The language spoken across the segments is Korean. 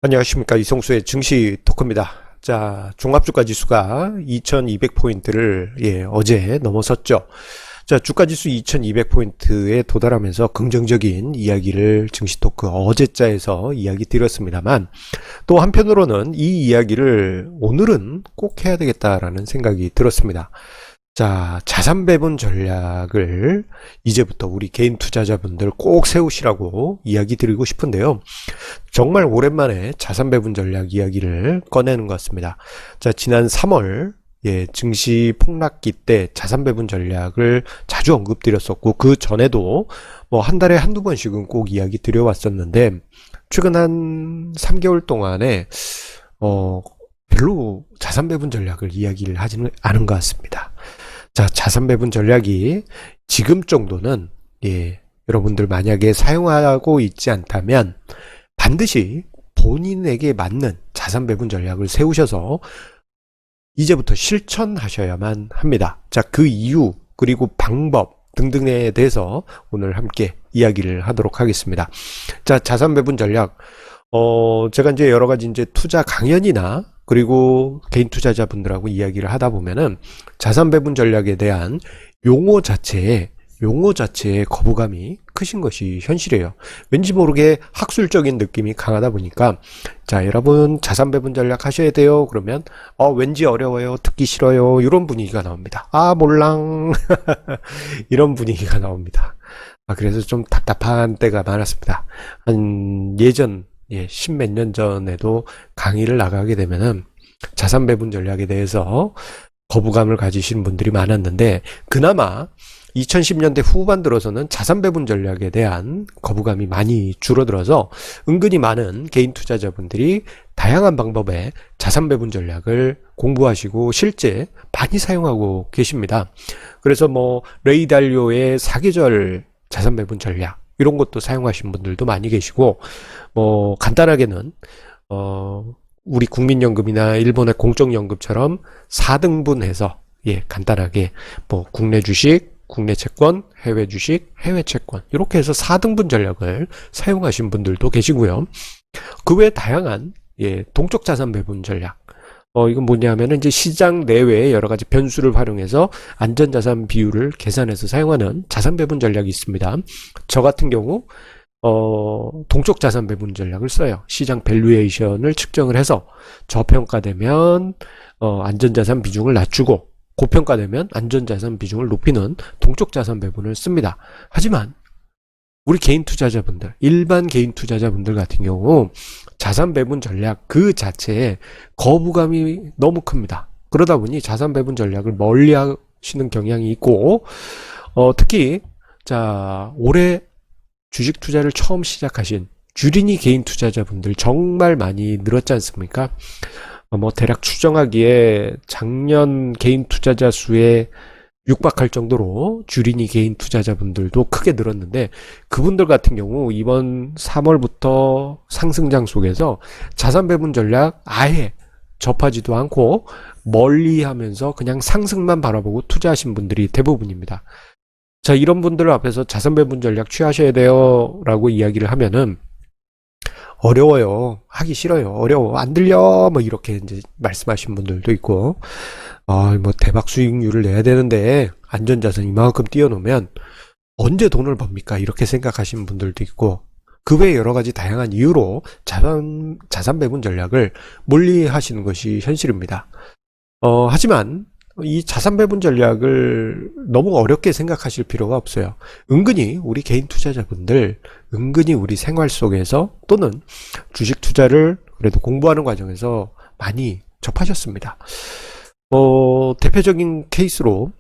안녕하십니까. 이성수의 증시 토크입니다. 자, 종합주가 지수가 2200포인트를 어제 넘어섰죠. 자, 주가 지수 2200포인트에 도달하면서 긍정적인 이야기를 증시 토크 어제자에서 이야기 드렸습니다만, 또 한편으로는 이 이야기를 오늘은 꼭 해야 되겠다라는 생각이 들었습니다. 자, 자산 배분 전략을 이제부터 우리 개인 투자자분들 꼭 세우시라고 이야기 드리고 싶은데요. 정말 오랜만에 자산 배분 전략 이야기를 꺼내는 것 같습니다. 자, 지난 3월 증시 폭락기 때 자산 배분 전략을 자주 언급드렸었고, 그 전에도 뭐 한 달에 한두 번씩은 꼭 이야기 드려왔었는데, 최근 한 3개월 동안에 별로 자산 배분 전략을 이야기를 하지는 않은 것 같습니다. 자, 자산 배분 전략이 지금 정도는 여러분들 만약에 사용하고 있지 않다면 반드시 본인에게 맞는 자산 배분 전략을 세우셔서 이제부터 실천하셔야만 합니다. 자, 그 이유 그리고 방법 등등에 대해서 오늘 함께 이야기를 하도록 하겠습니다. 자, 자산 배분 전략. 제가 이제 여러 가지 이제 투자 강연이나 그리고 개인 투자자분들하고 이야기를 하다 보면은 자산 배분 전략에 대한 용어 자체에 거부감이 크신 것이 현실이에요. 왠지 모르게 학술적인 느낌이 강하다 보니까, 자, 여러분 자산 배분 전략 하셔야 돼요. 그러면 왠지 어려워요. 듣기 싫어요. 이런 분위기가 나옵니다. 아, 몰랑. 이런 분위기가 나옵니다. 그래서 좀 답답한 때가 많았습니다. 예전 십몇 년 전에도 강의를 나가게 되면은 자산 배분 전략에 대해서 거부감을 가지신 분들이 많았는데, 그나마 2010년대 후반 들어서는 자산 배분 전략에 대한 거부감이 많이 줄어들어서 은근히 많은 개인 투자자분들이 다양한 방법의 자산 배분 전략을 공부하시고 실제 많이 사용하고 계십니다. 그래서 뭐 레이 달리오의 사계절 자산 배분 전략 이런 것도 사용하신 분들도 많이 계시고, 뭐 간단하게는 우리 국민연금이나 일본의 공적연금처럼 4등분해서 간단하게 뭐 국내 주식, 국내 채권, 해외 주식, 해외 채권 이렇게 해서 4등분 전략을 사용하신 분들도 계시고요. 그 외에 다양한 동적 자산 배분 전략, 이건 뭐냐면은 이제 시장 내외의 여러 가지 변수를 활용해서 안전자산 비율을 계산해서 사용하는 자산 배분 전략이 있습니다. 저 같은 경우 동적 자산 배분 전략을 써요. 시장 밸류에이션을 측정을 해서 저평가되면 안전자산 비중을 낮추고, 고평가되면 안전자산 비중을 높이는 동적 자산 배분을 씁니다. 하지만 우리 개인 투자자분들, 일반 개인 투자자분들 같은 경우 자산 배분 전략 그 자체에 거부감이 너무 큽니다. 그러다 보니 자산 배분 전략을 멀리 하시는 경향이 있고, 특히 자, 올해 주식 투자를 처음 시작하신 주린이 개인 투자자분들 정말 많이 늘었지 않습니까? 뭐 대략 추정하기에 작년 개인 투자자 수에 육박할 정도로 주린이 개인 투자자분들도 크게 늘었는데, 그분들 같은 경우 이번 3월부터 상승장 속에서 자산 배분 전략 아예 접하지도 않고 멀리 하면서 그냥 상승만 바라보고 투자하신 분들이 대부분입니다. 자, 이런 분들 앞에서 자산 배분 전략 취하셔야 돼요 라고 이야기를 하면은 어려워요, 하기 싫어요, 어려워, 안 들려, 뭐 이렇게 이제 말씀하신 분들도 있고, 뭐 대박 수익률을 내야 되는데 안전자산 이만큼 띄워놓으면 언제 돈을 법니까, 이렇게 생각하시는 분들도 있고, 그 외에 여러 가지 다양한 이유로 자산 배분 전략을 멀리 하시는 것이 현실입니다. 하지만 이 자산 배분 전략을 너무 어렵게 생각하실 필요가 없어요. 은근히 우리 개인 투자자분들, 은근히 우리 생활 속에서 또는 주식 투자를 그래도 공부하는 과정에서 많이 접하셨습니다. 대표적인 케이스로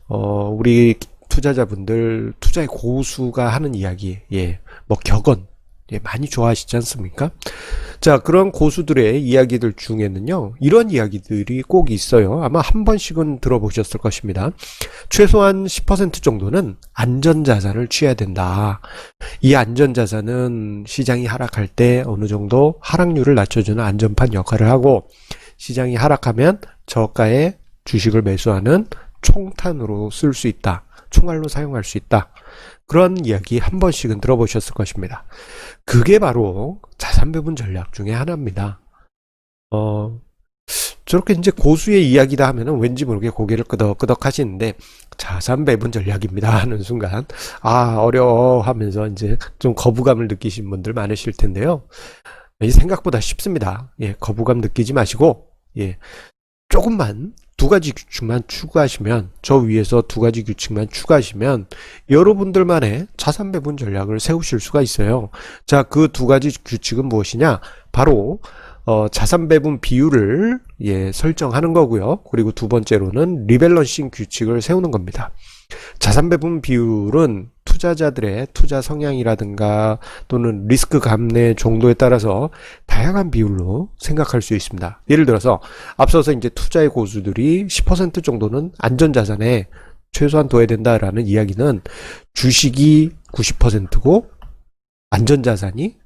우리 투자자분들, 투자의 고수가 하는 이야기, 뭐 격언 많이 좋아하시지 않습니까? 자, 그런 고수들의 이야기들 중에는요, 이런 이야기들이 꼭 있어요. 아마 한 번씩은 들어보셨을 것입니다. 최소한 10% 정도는 안전자산을 취해야 된다. 이 안전자산은 시장이 하락할 때 어느 정도 하락률을 낮춰주는 안전판 역할을 하고, 시장이 하락하면 저가의 주식을 매수하는 총탄으로 쓸 수 있다. 총알로 사용할 수 있다. 그런 이야기 한 번씩은 들어보셨을 것입니다. 그게 바로 자산 배분 전략 중에 하나입니다. 저렇게 이제 고수의 이야기다 하면은 왠지 모르게 고개를 끄덕끄덕 하시는데, 자산 배분 전략입니다 하는 순간, 아, 어려워 하면서 이제 좀 거부감을 느끼신 분들 많으실 텐데요. 이 생각보다 쉽습니다. 예, 거부감 느끼지 마시고, 예, 조금만 두 가지 규칙만 추가하시면, 저 위에서 두 가지 규칙만 추가하시면 여러분들만의 자산 배분 전략을 세우실 수가 있어요. 자, 그 두 가지 규칙은 무엇이냐? 바로 자산 배분 비율을 설정하는 거고요. 그리고 두 번째로는 리밸런싱 규칙을 세우는 겁니다. 자산 배분 비율은 투자자들의 투자 성향이라든가 또는 리스크 감내 정도에 따라서 다양한 비율로 생각할 수 있습니다. 예를 들어서 앞서서 이제 투자의 고수들이 10% 정도는 안전자산에 최소한 둬야 된다라는 이야기는 주식이 90%고 안전자산이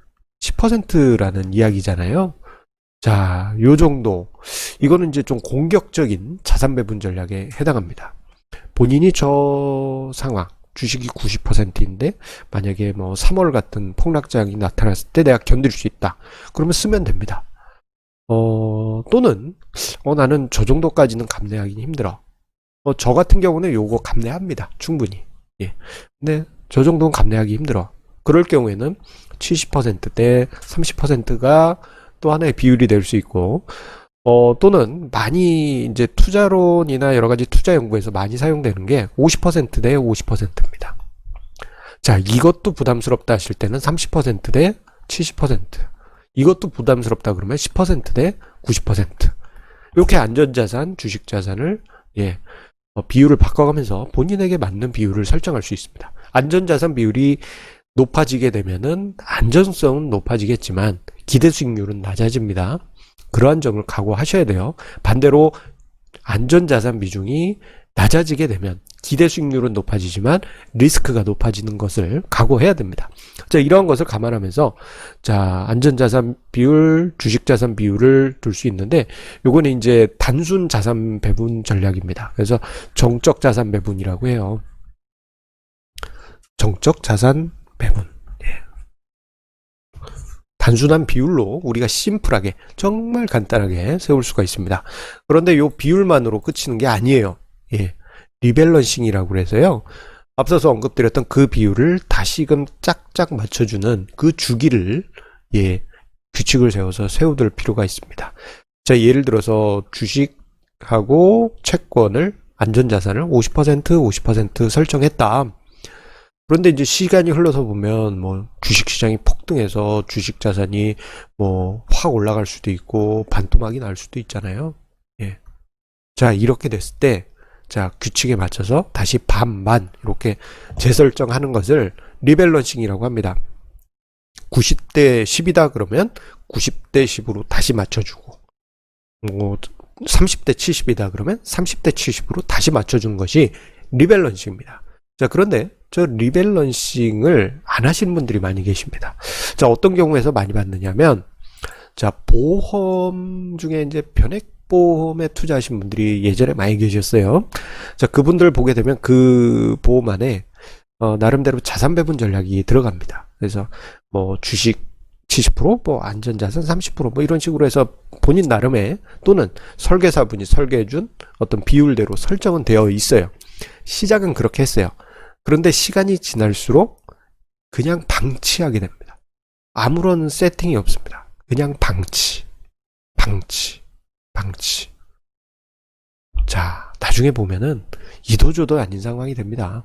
10%라는 이야기잖아요. 자, 요 정도. 이거는 이제 좀 공격적인 자산 배분 전략에 해당합니다. 본인이 저 상황, 주식이 90%인데 만약에 뭐 3월 같은 폭락장이 나타났을 때 내가 견딜 수 있다. 그러면 쓰면 됩니다. 또는 나는 저 정도까지는 감내하기는 힘들어. 저 같은 경우는 요거 감내합니다. 충분히. 예. 근데 저 정도는 감내하기 힘들어. 그럴 경우에는 70%대 30%가 또 하나의 비율이 될 수 있고, 또는 많이 이제 투자론이나 여러 가지 투자 연구에서 많이 사용되는 게 50% 대 50%입니다. 자, 이것도 부담스럽다 하실 때는 30% 대 70%. 이것도 부담스럽다 그러면 10% 대 90%. 이렇게 안전자산, 주식자산을 비율을 바꿔가면서 본인에게 맞는 비율을 설정할 수 있습니다. 안전자산 비율이 높아지게 되면은 안전성은 높아지겠지만 기대 수익률은 낮아집니다. 그러한 점을 각오하셔야 돼요. 반대로 안전자산 비중이 낮아지게 되면 기대 수익률은 높아지지만 리스크가 높아지는 것을 각오해야 됩니다. 자, 이러한 것을 감안하면서 자, 안전자산 비율, 주식자산 비율을 둘 수 있는데 요거는 이제 단순 자산 배분 전략입니다. 그래서 정적 자산 배분이라고 해요. 정적 자산 배분. 단순한 비율로 우리가 심플하게 정말 간단하게 세울 수가 있습니다. 그런데 요 비율만으로 그치는 게 아니에요. 리밸런싱이라고 그래서요. 앞서서 언급드렸던 그 비율을 다시금 짝짝 맞춰주는 그 주기를 규칙을 세워서 세워둘 필요가 있습니다. 자, 예를 들어서 주식하고 채권을 안전자산을 50% 설정했다. 그런데 이제 시간이 흘러서 보면 뭐 주식시장이 폭등해서 주식자산이 뭐 확 올라갈 수도 있고 반토막이 날 수도 있잖아요. 자, 이렇게 됐을 때 자, 규칙에 맞춰서 다시 반만 이렇게 재설정하는 것을 리밸런싱이라고 합니다. 90대 10이다 그러면 90대 10으로 다시 맞춰주고, 30대 70이다 그러면 30대 70으로 다시 맞춰주는 것이 리밸런싱입니다. 자, 그런데 저 리밸런싱을 안 하시는 분들이 많이 계십니다. 자, 어떤 경우에서 많이 받느냐면, 자, 보험 중에 이제 변액보험에 투자하신 분들이 예전에 많이 계셨어요. 자, 그분들 보게 되면 그 보험 안에 나름대로 자산 배분 전략이 들어갑니다. 그래서 뭐 주식 70%, 뭐 안전자산 30%뭐 이런 식으로 해서 본인 나름의 또는 설계사분이 설계해준 어떤 비율대로 설정은 되어 있어요. 시작은 그렇게 했어요. 그런데 시간이 지날수록 그냥 방치하게 됩니다. 아무런 세팅이 없습니다. 그냥 방치. 자, 나중에 보면은 이도저도 아닌 상황이 됩니다.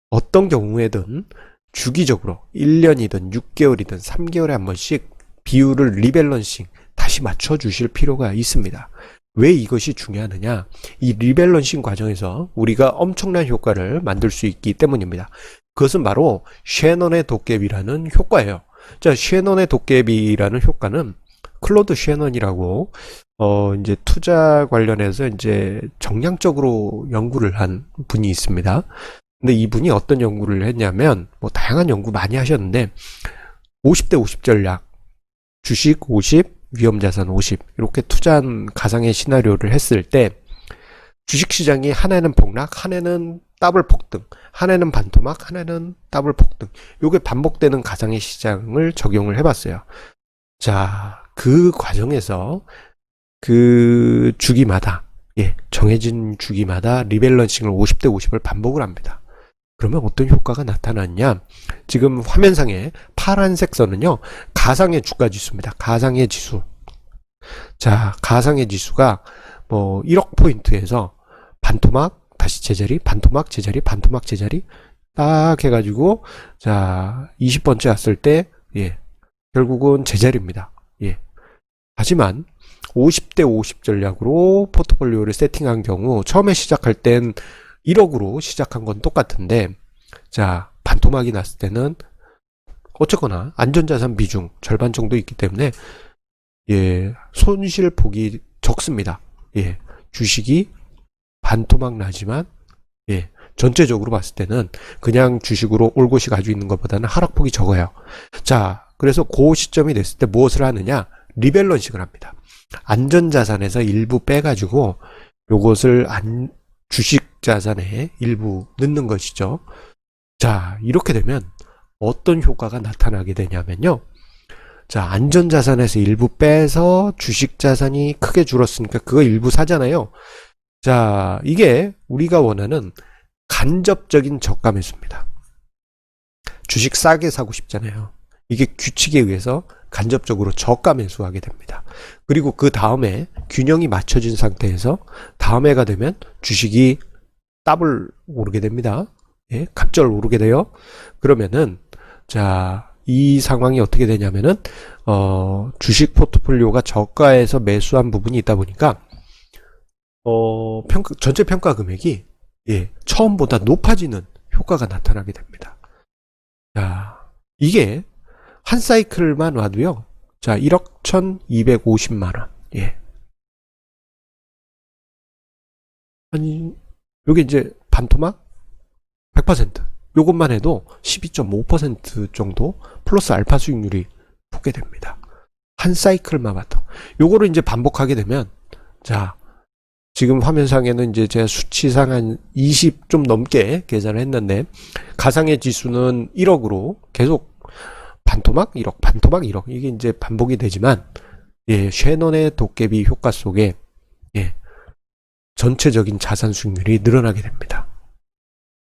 어떤 경우에든 주기적으로 1년이든 6개월이든 3개월에 한 번씩 비율을 리밸런싱 다시 맞춰주실 필요가 있습니다. 왜 이것이 중요하느냐? 이 리밸런싱 과정에서 우리가 엄청난 효과를 만들 수 있기 때문입니다. 그것은 바로 셰넌의 도깨비라는 효과예요. 자, 셰넌의 도깨비라는 효과는 클로드 셰넌이라고 이제 투자 관련해서 이제 정량적으로 연구를 한 분이 있습니다. 근데 이분이 어떤 연구를 했냐면 뭐 다양한 연구 많이 하셨는데 50대 50 전략, 주식 50, 위험자산 50 이렇게 투자한 가상의 시나리오를 했을 때 주식시장이 한 해는 폭락, 한 해는 더블 폭등, 한 해는 반토막, 한 해는 더블 폭등. 요게 반복되는 가상의 시장을 적용을 해봤어요. 자, 그 과정에서 그 주기마다, 정해진 주기마다 리밸런싱을 50대 50을 반복을 합니다. 그러면 어떤 효과가 나타났냐? 지금 화면상에 파란색 선은요, 가상의 주가 지수입니다. 가상의 지수. 자, 가상의 지수가 뭐 1억 포인트에서 반토막, 다시 제자리, 반토막, 제자리, 반토막, 제자리 딱 해가지고, 자, 20번째 왔을 때, 결국은 제자리입니다. 하지만 50대 50 전략으로 포트폴리오를 세팅한 경우 처음에 시작할 땐 1억으로 시작한 건 똑같은데, 자, 반토막이 났을 때는 어쨌거나 안전자산 비중 절반 정도 있기 때문에 손실폭이 적습니다. 주식이 반토막 나지만 전체적으로 봤을 때는 그냥 주식으로 올곧이 가지고 있는 것보다는 하락폭이 적어요. 자, 그래서 그 시점이 됐을 때 무엇을 하느냐? 리밸런싱을 합니다. 안전자산에서 일부 빼가지고 요것을 주식자산에 일부 넣는 것이죠. 자, 이렇게 되면 어떤 효과가 나타나게 되냐면요. 자, 안전자산에서 일부 빼서 주식자산이 크게 줄었으니까 그거 일부 사잖아요. 자, 이게 우리가 원하는 간접적인 저가 매수입니다. 주식 싸게 사고 싶잖아요. 이게 규칙에 의해서 간접적으로 저가 매수하게 됩니다. 그리고 그 다음에 균형이 맞춰진 상태에서 다음 해가 되면 주식이 더블 오르게 됩니다. 갑절 오르게 돼요. 그러면은 자, 이 상황이 어떻게 되냐면은 주식 포트폴리오가 저가에서 매수한 부분이 있다 보니까 전체 평가 금액이 처음보다 높아지는 효과가 나타나게 됩니다. 자, 이게 한 사이클만 와도요. 자, 1억 1250만원. 아니, 요게 이제 반토막 100%. 요것만 해도 12.5% 정도 플러스 알파 수익률이 붙게 됩니다. 한 사이클만 봐도. 요거를 이제 반복하게 되면, 자, 지금 화면상에는 이제 제가 수치상 한 20 좀 넘게 계산을 했는데, 가상의 지수는 1억으로 계속 반토막 1억, 반토막 1억. 이게 이제 반복이 되지만, 쉐넌의 도깨비 효과 속에, 전체적인 자산 수익률이 늘어나게 됩니다.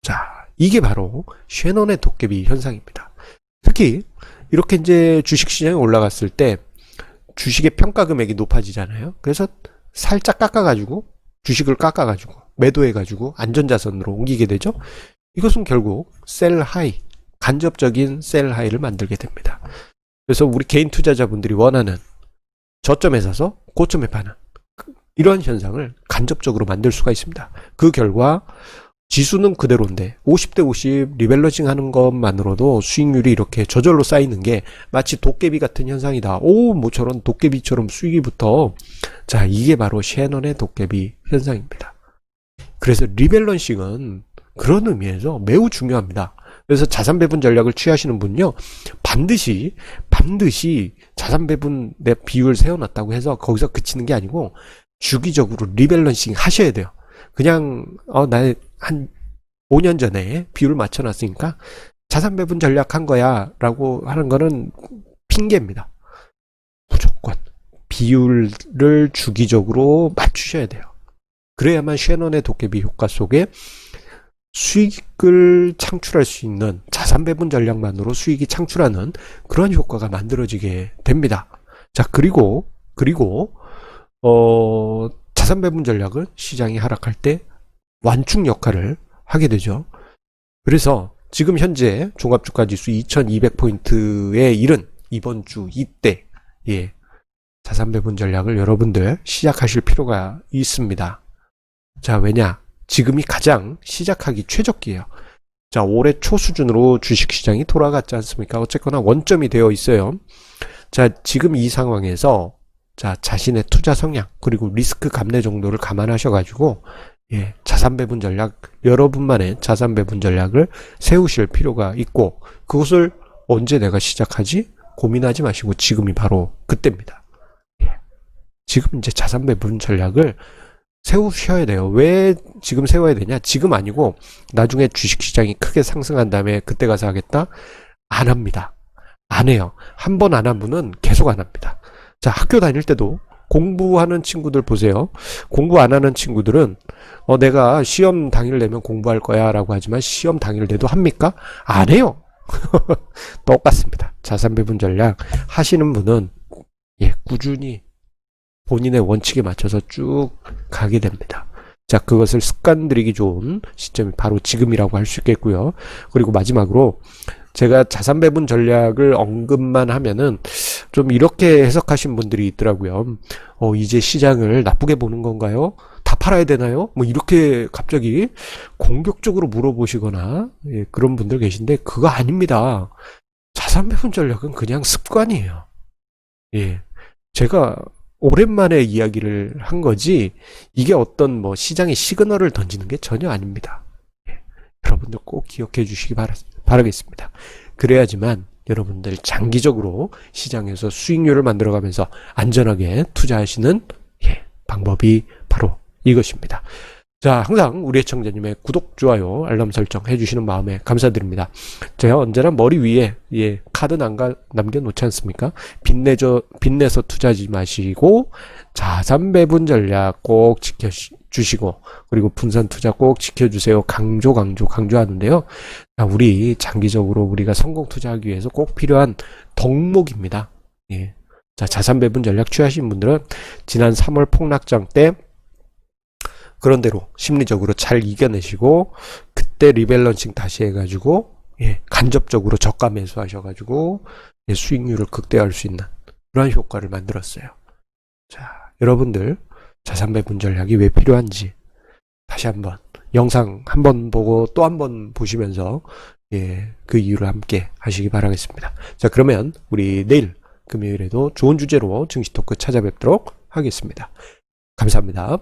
자, 이게 바로 쉐넌의 도깨비 현상입니다. 특히, 이렇게 이제 주식시장이 올라갔을 때, 주식의 평가 금액이 높아지잖아요. 그래서 살짝 깎아가지고, 주식을 깎아가지고, 매도해가지고, 안전자산으로 옮기게 되죠. 이것은 결국, 셀 하이, 간접적인 셀 하이를 만들게 됩니다. 그래서 우리 개인 투자자분들이 원하는 저점에 사서 고점에 파는 이런 현상을 간접적으로 만들 수가 있습니다. 그 결과 지수는 그대로인데 50대 50 리밸런싱 하는 것만으로도 수익률이 이렇게 저절로 쌓이는 게 마치 도깨비 같은 현상이다. 오, 모처럼 도깨비처럼 수익이 붙어. 자, 이게 바로 셰넌의 도깨비 현상입니다. 그래서 리밸런싱은 그런 의미에서 매우 중요합니다. 그래서 자산 배분 전략을 취하시는 분요, 반드시 자산 배분 내 비율 세워놨다고 해서 거기서 그치는 게 아니고 주기적으로 리밸런싱 하셔야 돼요. 그냥 나 한 5년 전에 비율 맞춰놨으니까 자산 배분 전략 한 거야 라고 하는 거는 핑계입니다. 무조건 비율을 주기적으로 맞추셔야 돼요. 그래야만 셰넌의 도깨비 효과 속에 수익을 창출할 수 있는 자산 배분 전략만으로 수익이 창출하는 그런 효과가 만들어지게 됩니다. 자, 그리고 자산 배분 전략은 시장이 하락할 때 완충 역할을 하게 되죠. 그래서 지금 현재 종합주가지수 2200포인트에 이른 이번 주 이때 자산 배분 전략을 여러분들 시작하실 필요가 있습니다. 자, 왜냐? 지금이 가장 시작하기 최적기예요. 자, 올해 초 수준으로 주식시장이 돌아갔지 않습니까? 어쨌거나 원점이 되어 있어요. 자, 지금 이 상황에서 자, 자신의 투자 성향 그리고 리스크 감내 정도를 감안하셔가지고 자산 배분 전략, 여러분만의 자산 배분 전략을 세우실 필요가 있고, 그것을 언제 내가 시작하지? 고민하지 마시고 지금이 바로 그때입니다. 지금 이제 자산 배분 전략을 세우셔야 돼요. 왜 지금 세워야 되냐? 지금 아니고 나중에 주식시장이 크게 상승한 다음에 그때 가서 하겠다? 안 합니다. 안 해요. 한 번 안 한 분은 계속 안 합니다. 자, 학교 다닐 때도 공부하는 친구들 보세요. 공부 안 하는 친구들은 내가 시험 당일 내면 공부할 거야 라고 하지만 시험 당일 내도 합니까? 안 해요. 똑같습니다. 자산 배분 전략 하시는 분은 꾸준히 본인의 원칙에 맞춰서 쭉 가게 됩니다. 자, 그것을 습관 들이기 좋은 시점이 바로 지금이라고 할 수 있겠고요. 그리고 마지막으로 제가 자산 배분 전략을 언급만 하면은 좀 이렇게 해석하신 분들이 있더라고요. 이제 시장을 나쁘게 보는 건가요? 다 팔아야 되나요? 뭐 이렇게 갑자기 공격적으로 물어보시거나 그런 분들 계신데 그거 아닙니다. 자산 배분 전략은 그냥 습관이에요. 제가 오랜만에 이야기를 한 거지 이게 어떤 뭐 시장의 시그널을 던지는 게 전혀 아닙니다. 여러분들 꼭 기억해 주시기 바라겠습니다. 그래야지만 여러분들 장기적으로 시장에서 수익률을 만들어가면서 안전하게 투자하시는 방법이 바로 이것입니다. 자, 항상 우리 애청자님의 구독, 좋아요, 알람 설정 해주시는 마음에 감사드립니다. 제가 언제나 머리 위에 카드 남겨놓지 않습니까? 빚내서 투자하지 마시고 자산 배분 전략 꼭 지켜주시고 그리고 분산 투자 꼭 지켜주세요. 강조하는데요. 자, 우리 장기적으로 우리가 성공 투자하기 위해서 꼭 필요한 덕목입니다. 자, 자산 배분 전략 취하신 분들은 지난 3월 폭락장 때 그런 대로 심리적으로 잘 이겨내시고 그때 리밸런싱 다시 해가지고 간접적으로 저가 매수하셔가지고 수익률을 극대화할 수 있는 그런 효과를 만들었어요. 자, 여러분들 자산 배분 전략이 왜 필요한지 다시 한번 영상 한번 보고 또 한번 보시면서 그 이유를 함께 하시기 바라겠습니다. 자, 그러면 우리 내일 금요일에도 좋은 주제로 증시 토크 찾아뵙도록 하겠습니다. 감사합니다.